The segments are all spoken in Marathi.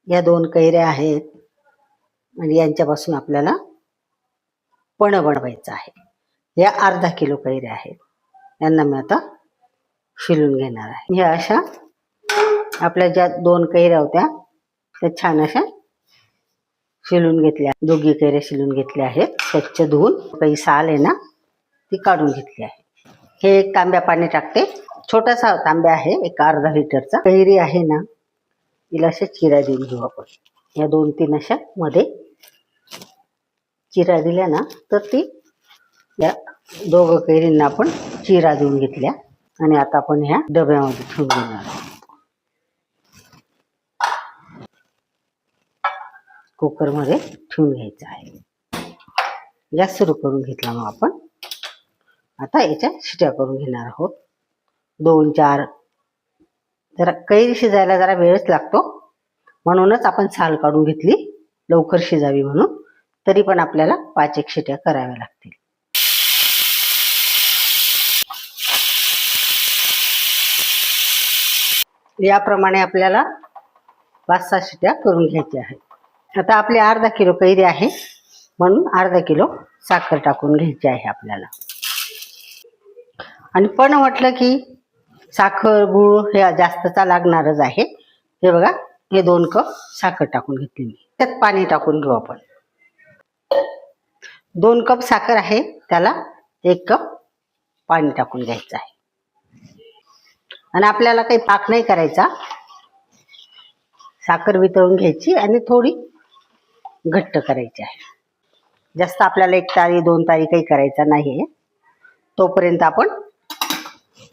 या 2 कैऱ्या आहेत आणि यांच्यापासून आपल्याला पण बनवायचं आहे। या अर्धा किलो कैऱ्या आहेत, यांना मी आता शिलून घेणार आहे। ह्या अशा आपल्या ज्या 2 कैऱ्या होत्या त्या छान अशा शिलून घेतल्या। दोघी कैऱ्या शिलून घेतल्या आहेत, स्वच्छ धुवून काही साल आहे ना ती काढून घेतली आहे। हे 1 तांब्या पाणी टाकते, छोटासा तांब्या आहे, एक अर्धा लिटरचा। कैरी आहे ना तिला अशा चिरा देऊन घेऊ आपण। या 2-3 अशा मध्ये चिरा दिल्या ना तर ती या 2 कैरींना आपण चिरा देऊन घेतल्या आणि आता आपण ह्या डब्यामध्ये ठेवून घेणार आहोत। कुकर मध्ये ठेवून घ्यायचं आहे। गॅस सुरू करून घेतला मग आपण आता याच्या शिट्या करून घेणार आहोत। 2-4 जरा कैरी शिजायला जरा वेळच लागतो, म्हणूनच आपण साल काढून घेतली लवकर शिजावी म्हणून। तरी पण आपल्याला 5-1 शिट्या कराव्या लागतील। याप्रमाणे आपल्याला 5-6 शिट्या करून घ्यायच्या आहेत। आता आपली अर्धा किलो कैरी आहे म्हणून अर्धा किलो साखर टाकून घ्यायची आहे आपल्याला। आणि पण म्हटलं की साखर गुळ हे जास्तचा लागणारच आहे। हे बघा, हे 2 कप साखर टाकून घेतली मी। त्यात पाणी टाकून घेऊ आपण। 2 कप साखर आहे त्याला 1 कप पाणी टाकून घ्यायचं आहे। आणि आपल्याला काही पाक नाही करायचा, साखर वितळून घ्यायची आणि थोडी घट्ट करायची आहे। जास्त आपल्याला 1 तारी 2 तारी काही करायचा नाहीये। तोपर्यंत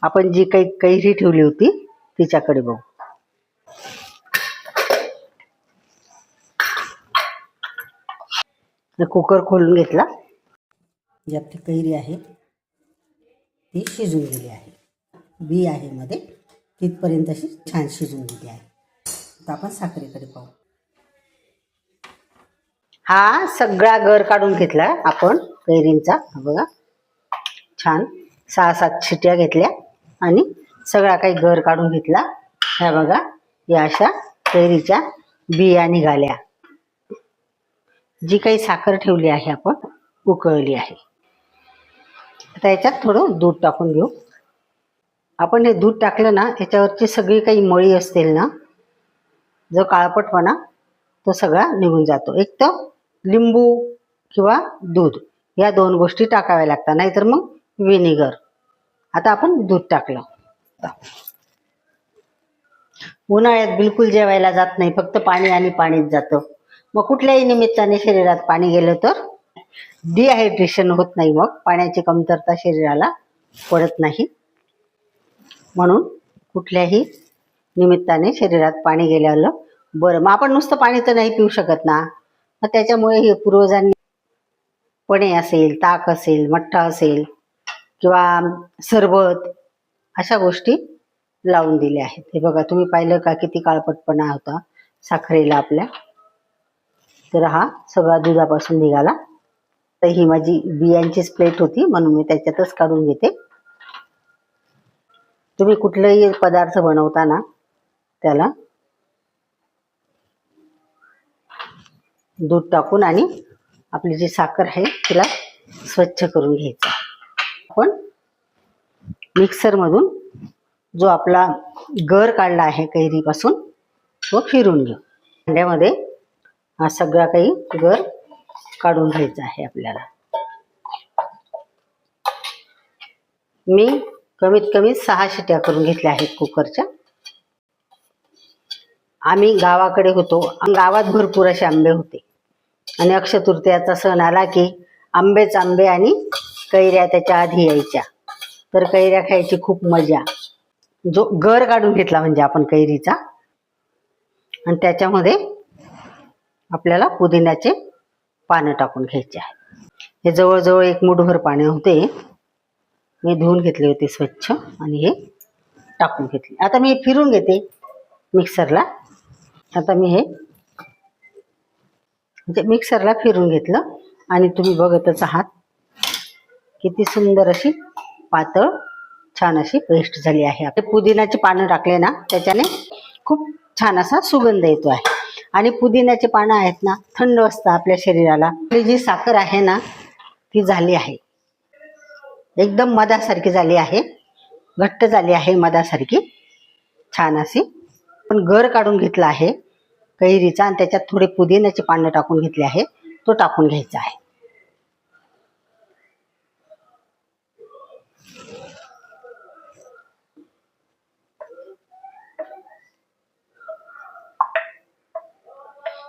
आपण जी काही कैरी ठेवली होती तिच्याकडे बघू। कुकर खोलून घेतला, ज्यात कैरी आहे ती शिजून गेली आहे। बी आहे मध्ये, तिथपर्यंत अशी छान शिजून गेली आहे। आता आपण साखरेकडे पाहू। हा सगळा गर काढून घेतला आपण कैरींचा। बघा छान 6-7 शिट्या घेतल्या आणि सगळा काही गर काढून घेतला। ह्या बघा, या अशा कैरीच्या बिया निघाल्या। जी काही साखर ठेवली आहे आपण उकळली आहे। आता याच्यात थोडं दूध टाकून घेऊ आपण। हे दूध टाकलं ना याच्यावरची सगळी काही मळी असतील ना, जो काळपटपणा तो सगळा निघून जातो। एक तर लिंबू किंवा दूध या 2 गोष्टी टाकाव्या लागतात, नाहीतर मग विनेगर। आता आपण दूध टाकलं। उन्हाळ्यात बिलकुल जेवायला जात नाही, फक्त पाणी आणि पाणीच जातं। मग कुठल्याही निमित्ताने शरीरात पाणी गेलं तर डिहायड्रेशन होत नाही, मग पाण्याची कमतरता शरीराला पडत नाही। म्हणून कुठल्याही निमित्ताने शरीरात पाणी गेल्यावर बरं। मग आपण नुसतं पाणी तर नाही पिऊ शकत ना, मग त्याच्यामुळे हे पूर्वजांनी पणे असेल, ताक असेल, मठ्ठा असेल किंवा सरबत अशा गोष्टी लावून दिल्या आहेत। हे बघा, तुम्ही पाहिलं का किती काळपटपणा होता साखरेला आपल्या। तर हा सगळा दुधापासून निघाला। तर ही माझी बियांचीच प्लेट होती म्हणून मी त्याच्यातच काढून घेते। तुम्ही कुठलाही पदार्थ बनवताना त्याला दूध टाकून आणि आपली जी साखर आहे तिला स्वच्छ करून घ्यायचं। आपण मिक्सर मधून जो आपला गर काढला आहे कैरीपासून तो फिरून घेऊ। भांड्यामध्ये हा सगळा काही गर काढून घ्यायचा आहे आपल्याला। मी कमीत कमी 6 शिट्या करून घेतल्या आहेत कुकरच्या। आम्ही गावाकडे होतो, गावात भरपूर असे आंबे होते आणि अक्षय तृतीयाचा सण आला की आंबेच आंबे आणि कैऱ्या त्याच्या आधी यायच्या। तर कैऱ्या खायची खूप मजा। जो गर काढून घेतला म्हणजे आपण कैरीचा, आणि त्याच्यामध्ये आपल्याला पुदिन्याचे पानं टाकून घ्यायचे आहे। हे जवळजवळ 1 मूठभर पाने होते, मी धुवून घेतले होते स्वच्छ आणि हे टाकून घेतले। आता मी फिरून घेते मिक्सरला। आता मी हे म्हणजे मिक्सरला फिरून घेतलं आणि तुम्ही बघतच आहात किती सुंदर अशी पातळ छान अशी पेस्ट झाली आहे। पुदिन्याची पानं टाकले ना त्याच्याने खूप छान असा सुगंध येतो आहे। आणि पुदिन्याचे पानं आहेत ना, थंड असतं आपल्या शरीराला. आपली जी साखर आहे ना ती झाली आहे, एकदम मधासारखी झाली आहे, घट्ट झाली आहे मधासारखी, छान अशी. पण गर काढून घेतला आहे कैरीचा आणि त्याच्यात थोडे पुदिन्याचे पानं टाकून घेतले आहे, तो टाकून घ्यायचा आहे.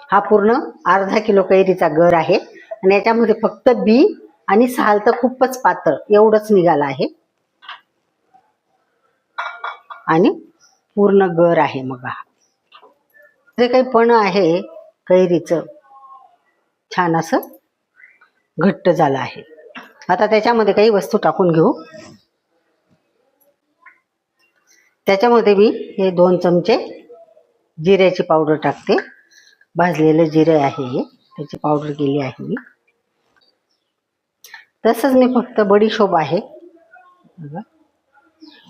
हा पूर्ण अर्धा किलो कैरीचा गर आहे आणि याच्यामध्ये फक्त बी आणि साल तर खूपच पातळ एवढंच निघालं आहे आणि पूर्ण गर आहे. मग हा जे काही पण आहे कैरीचं छान असं घट्ट झालं आहे. आता त्याच्यामध्ये काही वस्तू टाकून घेऊ. त्याच्यामध्ये मी हे 2 चमचे जिऱ्याची पावडर टाकते. भाजलेलं जिरे आहे हे, त्याची पावडर केली आहे मी. तसंच मी फक्त बडीशोप आहे,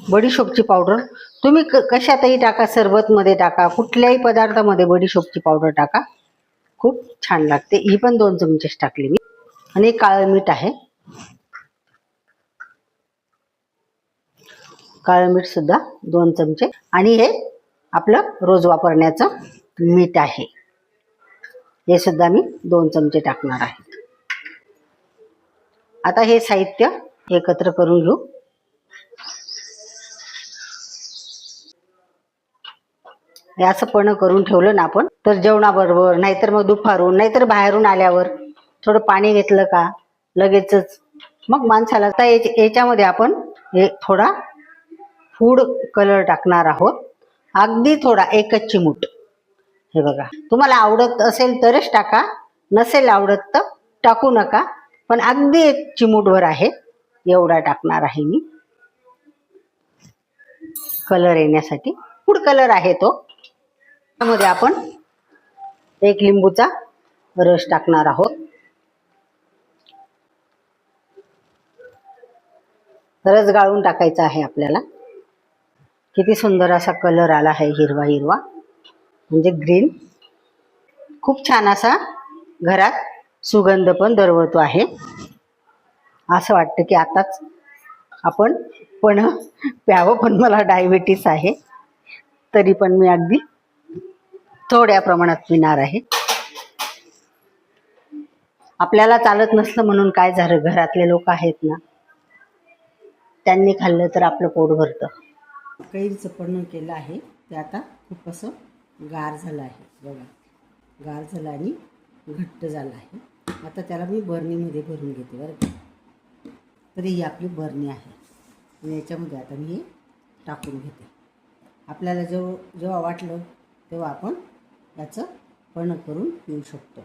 बडीशोपची पावडर तुम्ही कशातही टाका, सरबतमध्ये टाका, कुठल्याही पदार्थामध्ये बडीशोपची पावडर टाका, खूप छान लागते. ही पण 2 चमचेच टाकली मी. आणि काळं मीठ आहे, काळं मीठ सुद्धा 2 चमचे. आणि हे आपलं रोज वापरण्याचं मीठ आहे, हे सुद्धा मी 2 चमचे टाकणार आहे. आता हे साहित्य एकत्र करून घेऊ. हे असं पण करून ठेवलं ना आपण, तर जेवणाबरोबर नाहीतर मग दुपारून नाहीतर बाहेरून आल्यावर थोडं पाणी घेतलं का लगेचच मग माणसाला. आता याच्यामध्ये आपण हे थोडा फूड कलर टाकणार आहोत, अगदी थोडा, 1 चिमूट. हे बघा, तुम्हाला आवडत असेल तरच टाका, नसेल आवडत तर टाकू नका, पण अगदी 1 चिमूटभर आहे एवढा टाकणार आहे मी, कलर येण्यासाठी. फूड कलर आहे तो. त्यामध्ये आपण 1 लिंबूचा रस टाकणार आहोत. रस गाळून टाकायचा आहे आपल्याला. किती सुंदर असा कलर आला आहे, हिरवा हिरवा, म्हणजे ग्रीन. खूप छान असा घरात सुगंध पण दरवळतो आहे. असं वाटतं की आताच आपण पण प्यावं, पण मला डायबिटीस आहे तरी पण मी अगदी थोड्या प्रमाणात पिणार आहे. आपल्याला चालत नसलं म्हणून काय झालं, घरातले लोक आहेत ना, त्यांनी खाल्लं तर आपलं पोट भरतं. कैरीचं पण केलं आहे ते आता खूप असं गार झालं आहे बघा, गार झालं आणि घट्ट झालं आहे. आता त्याला मी बर्नीमध्ये भरून घेते बरं का. तर ही आपली बर्नी आहे आणि याच्यामध्ये आता मी हे टाकून घेते. आपल्याला जेव्हा वाटलं तेव्हा आपण याचं पण करून पिऊ शकतो,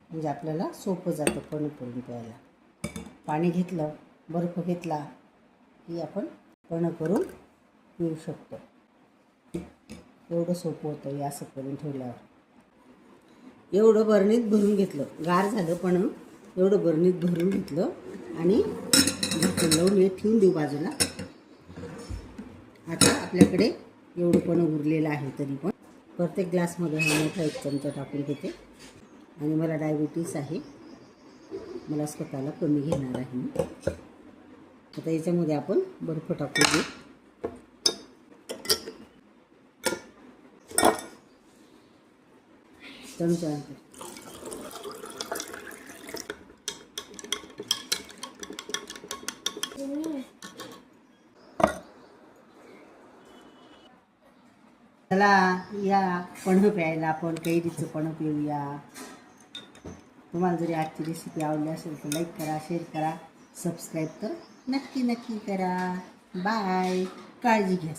म्हणजे आपल्याला सोपं जातं पण करून प्यायला. पाणी घेतलं, बर्फ घेतला की आपण पण करून पिऊ शकतो. एवढं सोपं होतं हे असं करून ठेवल्यावर. एवढं बरणीत भरून घेतलं, गार झालं पण एवढं बरणीत भरून घेतलं आणि झाकण लावून हे ठेवून देऊ बाजूला. आता आपल्याकडे एवढं पण उरलेलं आहे, तरी पण प्रत्येक ग्लासमध्ये हा मोठा 1 चमचा टाकून घेते. आणि मला डायबिटीस आहे, मला स्वतःला कमी घेणार आहे मी. आता याच्यामध्ये आपण बर्फ टाकून घेऊ. चमचा चला या पन्ह प्यायला, आपण कैरीचं पन्ह पिऊया. तुम्हाला जरी आजची रेसिपी आवडली असेल तर लाईक करा, शेअर करा, सबस्क्राईब तर नक्की करा. बाय, काळजी घ्या.